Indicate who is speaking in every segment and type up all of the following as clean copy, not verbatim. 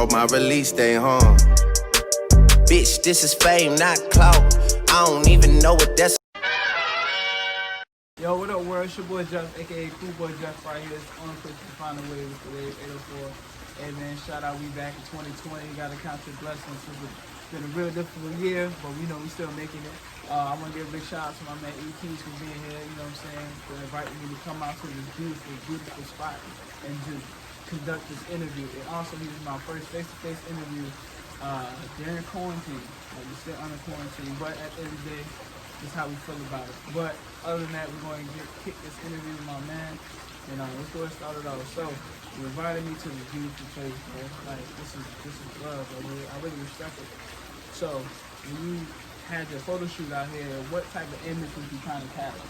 Speaker 1: wrote my release day, huh? Bitch, this is fame, not clout. I don't even know what that's.
Speaker 2: Yo, what up, world? It's your boy Jeff, aka Cool Boy Jeff, right here. It's the only place to find a way with the Wave 804. Hey man, shout out, we back in 2020. Gotta count your blessings. It's been a real difficult year, but we know we still making it. I want to give a big shout out to my man E Keyz for being here, you know what I'm saying, for inviting me to come out to this beautiful, beautiful spot and to conduct this interview. And also, he was my first face-to-face interview during quarantine. Like, we're still under quarantine, but at the end of the day, this is how we feel about it. But other than that, we're going to kick this interview with my man, and let's go and start it off. So, you invited me to this beautiful place, bro. Like, this is love, bro. I really respect it. So, when you had your photo shoot out here, what type of image was you trying to capture?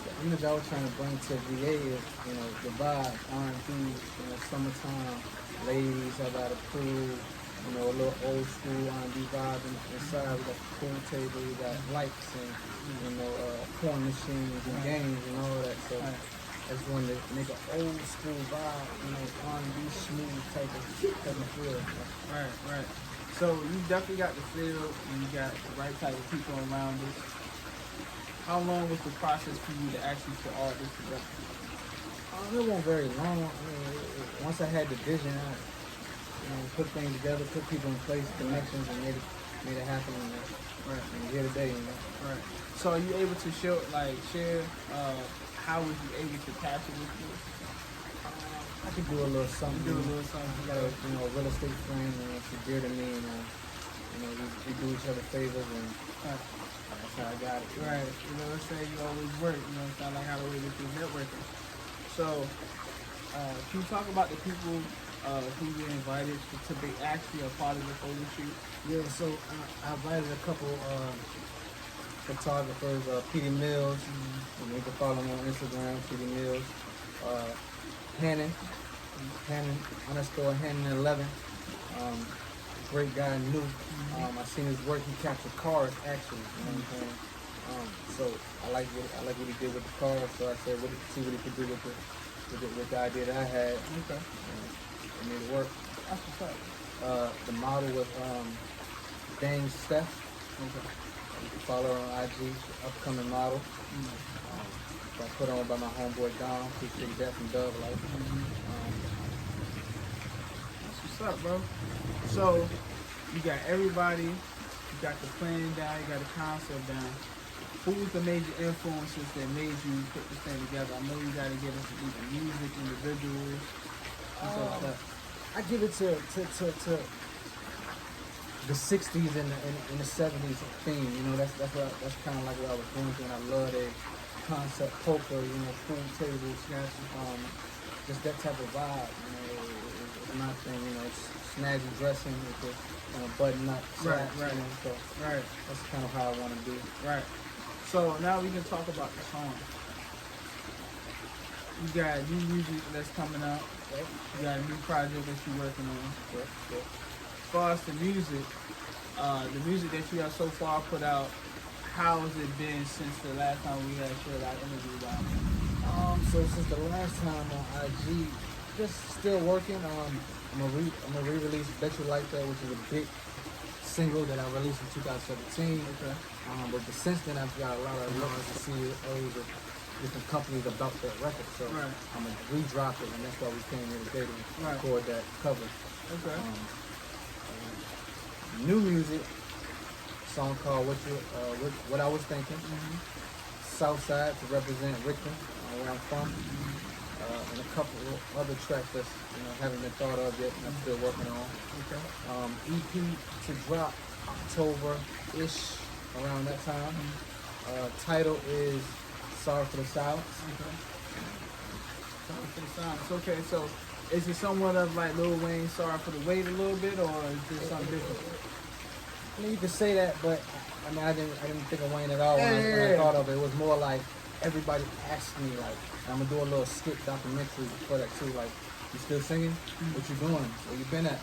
Speaker 3: The image I was trying to bring to VA is, the vibe, R&B, summertime, ladies have at a pool, a little old school R&B vibe inside. We got the pool table, we got lights and, porn machines and games and all that. So I just wanted to make an old school vibe, R&B smooth type of feel.
Speaker 2: Right. So you definitely got the feel and you got the right type of people around us. How long was the process for you to actually put all this together?
Speaker 3: It wasn't very long. Once I had the vision, I put things together, put people in place, connections, and made it happen. And here today,
Speaker 2: Right. So are you able to share how was you able to capture this piece?
Speaker 3: I could do a little something.
Speaker 2: You got
Speaker 3: a real estate friend, she's dear to me, we do each other favors, and that's how I got it.
Speaker 2: Right. Let's say you always work, it's not like how the way that you're networking. So, can you talk about the people who you invited to be actually a part of the photo shoot?
Speaker 3: Yeah, so I invited a couple photographers, Petey Mills, you can follow him on Instagram, Petey Mills, Hannon _Hannon11, great guy, new. I seen his work. He captured cars, actually. You know what I'm saying? So I like what he did with the cars. So I said, see what he could do with the idea that I had.
Speaker 2: Okay.
Speaker 3: And made it work.
Speaker 2: That's what's up.
Speaker 3: The model was Dang Steph.
Speaker 2: Okay.
Speaker 3: You can follow her on IG, upcoming model. Got put on by my homeboy Dom. Appreciate that from Dove Life.
Speaker 2: That's what's up, bro. So you got everybody, you got the plan down, you got the concept down. Who was the major influences that made you put this thing together? I know you got to get into either music, individuals, and stuff like that.
Speaker 3: I give it to the 60s and the 70s theme. That's kind of like what I was going through, and I love that concept, poker, pool tables, just that type of vibe. It's my thing. It's snazzy dressing with the button up.
Speaker 2: Right.
Speaker 3: So that's kind of how I want to do.
Speaker 2: Right. So now we can talk about the song. You got new music that's coming out.
Speaker 3: Right.
Speaker 2: You got a new project that you're working on.
Speaker 3: Yep.
Speaker 2: As far as the music that you have so far put out, how has it been since the last time we had shared our interview about it?
Speaker 3: So since the last time on IG, just still working. I'm gonna re-release Bet You Like That, which is a big single that I released in 2017.
Speaker 2: Okay.
Speaker 3: But since then, I've got a lot of love to see of different companies about that record. So I'm gonna re-drop it, and that's why we came here today to record that cover.
Speaker 2: Okay.
Speaker 3: New music, song called What I Was Thinking. Southside to represent Richmond, where I'm from. And a couple of other tracks that haven't been thought of yet, and I'm still working on.
Speaker 2: Okay.
Speaker 3: EP to drop October-ish, around that time. Title is Sorry for the Silence.
Speaker 2: Okay. Sorry for the Silence. Okay, so is it somewhat of like Lil Wayne, Sorry for the Wait a little bit, or is it something different?
Speaker 3: You can say that, but I didn't think of Wayne at all when I thought of it. It was more like everybody asked me, like, I'm gonna do a little skit documentary for that too. Like, you still singing? What you doing? Where you been at?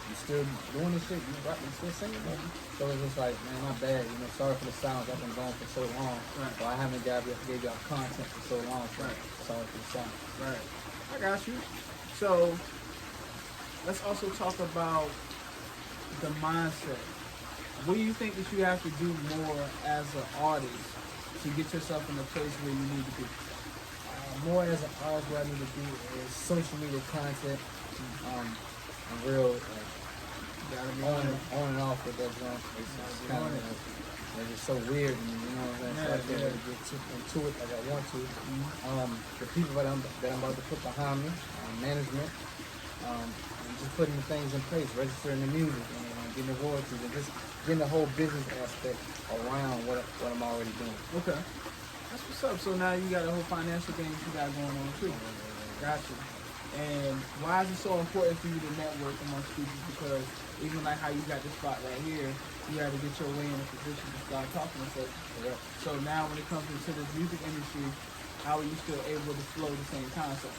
Speaker 3: You still doing this shit? You still singing? So it's just like, man, my bad. Sorry for the silence. I've been gone for so long.
Speaker 2: Right.
Speaker 3: Or I haven't gave y'all content for so long. So sorry for the silence.
Speaker 2: Right. I got you. So let's also talk about the mindset. What do you think that you have to do more as an artist to get yourself in a place where you need to be?
Speaker 3: More as an artist, what I need to do is social media content. I'm real like, on and off with that joint. It's kind of like, it's so weird to me, you know what I'm saying? So I can't really get too into it like I want to. The people that I'm about to put behind me, management, and just putting the things in place, registering the music, and getting the royalties, and just getting the whole business aspect around what I'm already doing.
Speaker 2: Okay. That's what's up. So now you got a whole financial thing you got going on too. Gotcha. And why is it so important for you to network amongst people? Because even like how you got this spot right here, you had to get your way in a position to start talking to folks.
Speaker 3: Yeah.
Speaker 2: So now when it comes into this music industry, how are you still able to flow the same concept?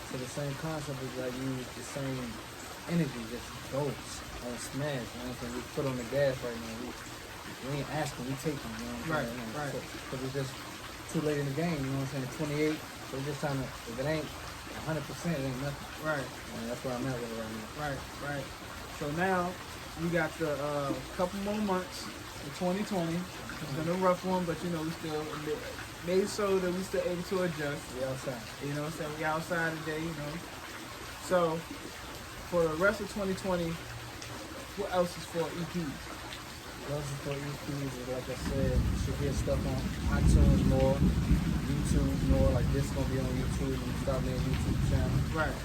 Speaker 3: So the same concept is I use the same energy, just goes on smash. You know what I'm saying? We put on the gas right now. We ain't asking, we taking. You know what I'm saying?
Speaker 2: Right.
Speaker 3: Because it's just too late in the game. You know what I'm saying? 28. So we're just trying to. If it ain't 100%, it ain't nothing.
Speaker 2: Right.
Speaker 3: And that's where I'm at with it right now.
Speaker 2: Right. So now you got the couple more months of 2020. It's been a rough one, but you know we still made so that we still able to adjust.
Speaker 3: We outside.
Speaker 2: You know what I'm saying? We outside today, you know. So for the rest of 2020, what else is for E Keyz?
Speaker 3: Those are for E Keyz, like I said, you should hear stuff on iTunes more, YouTube more, like this is going to be on YouTube, and start me a YouTube channel.
Speaker 2: Right.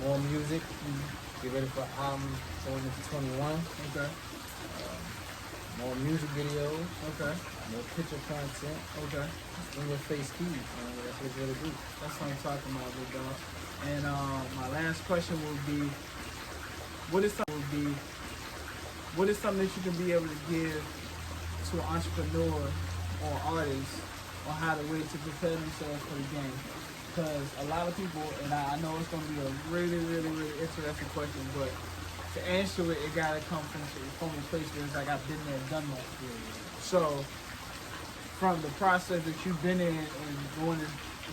Speaker 3: More music, get ready for album going into 21.
Speaker 2: Okay.
Speaker 3: More music videos,
Speaker 2: Okay.
Speaker 3: more picture content,
Speaker 2: Okay.
Speaker 3: in your face Keyz, that's what it's going to do.
Speaker 2: That's what I'm talking about, big dog. And my last question will be, what is something that you can be able to give to an entrepreneur or artist on how to way to prepare themselves for the game? Because a lot of people, and I know it's going to be a really, really, really interesting question, but to answer it, it got to come from a place where it's like I've been there, done that. So from the process that you've been in and going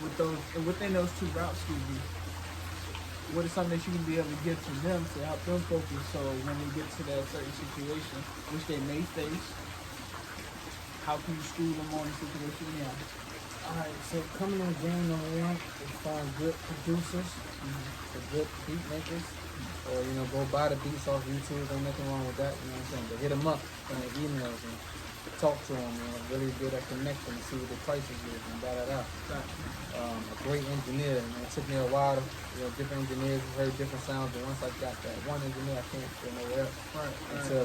Speaker 2: with those, and within those two routes, what is something that you can be able to give to them to help them focus so when they get to that certain situation, which they may face, how can you school them on the situation? Yeah.
Speaker 3: Alright, so coming in the game, number one, is find good producers, for good beat makers, or go buy the beats off YouTube. There's nothing wrong with that, you know what I'm saying? But hit them up in their emails and talk to them, really build that connection and see what the prices is and da. A great engineer, it took me a while to, different engineers heard different sounds, but once I got that one engineer, I can't go nowhere else. Until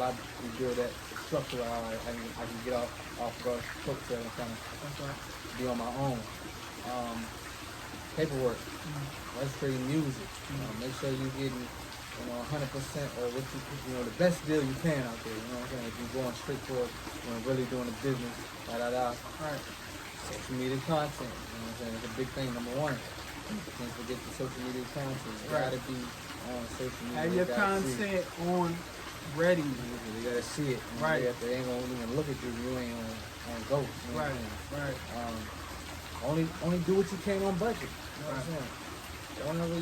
Speaker 3: I rebuild that structure, I can get off brush, coattail and kind of be on my own. Paperwork, registering music, make sure you're getting 100% or what the best deal you can out there, you know what I'm saying? If you're going straight for it, really doing the business, Right. Social media content, you know what I'm saying? It's a big thing, number one. Can't forget the social media content. You gotta be on social media.
Speaker 2: Have your content on ready.
Speaker 3: You gotta see it.
Speaker 2: Right.
Speaker 3: They ain't gonna even look at you, you ain't on go. You know what I'm saying?
Speaker 2: Right.
Speaker 3: Only do what you can on budget. You know what I'm saying? Don't ever,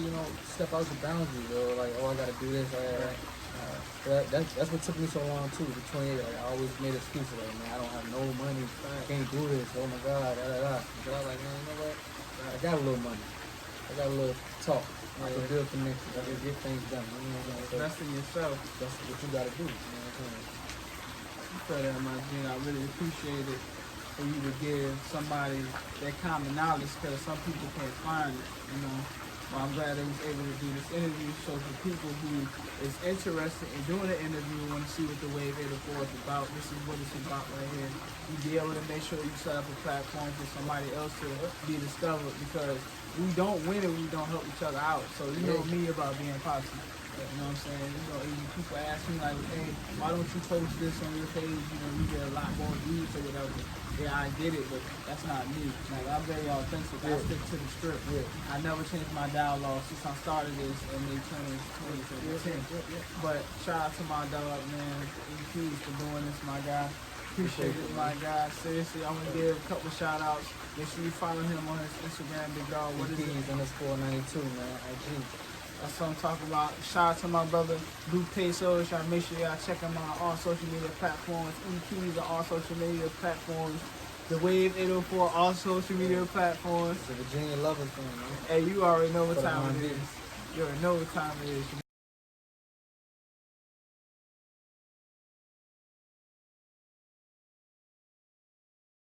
Speaker 3: step out your boundaries or like, I gotta do this. That's what took me so long too. The 28, I always made excuses like, man, I don't have no money, can't do this. Oh my God, But I was like, man, you know what? I got a little money. I got a little talk. I can build connections. I can get things done. You know what I'm saying?
Speaker 2: Invest in yourself.
Speaker 3: That's what you gotta do. You know what I'm saying?
Speaker 2: You said that, my Gene. I really appreciate it for you to give somebody that common knowledge because some people can't find it, Well, I'm glad I was able to do this interview. So for people who is interested in doing an interview, want to see what the Wave 804 is about, this is what it's about right here. You be able to make sure you set up a platform for somebody else to be discovered because we don't win it, we don't help each other out. So you know me about being positive. You know what I'm saying? Even people ask me like, hey, why don't you post this on your page? You get a lot more views or whatever. Yeah, I get it, but that's not me. Like, I'm very authentic. I stick to the script. I never changed my dialogue since I started this in May 2010. But shout out to my dog, man, E Keyz, for doing this, my guy. Appreciate it, my guy. Seriously, I'm gonna give a couple shout outs. Make sure you follow him on his Instagram, big dog. What
Speaker 3: E
Speaker 2: is it?
Speaker 3: Keyz_92, man. IG.
Speaker 2: That's what I'm talking about. Shout out to my brother, Blue Pesos. Y'all make sure y'all check him out on all social media platforms. E Keyz on all social media platforms. The Wave 804, all social media platforms.
Speaker 3: It's a Virginia Lovers thing, man.
Speaker 2: Hey, you already know what
Speaker 3: For the
Speaker 2: time it
Speaker 3: R&B.
Speaker 2: is. You already know what time it is.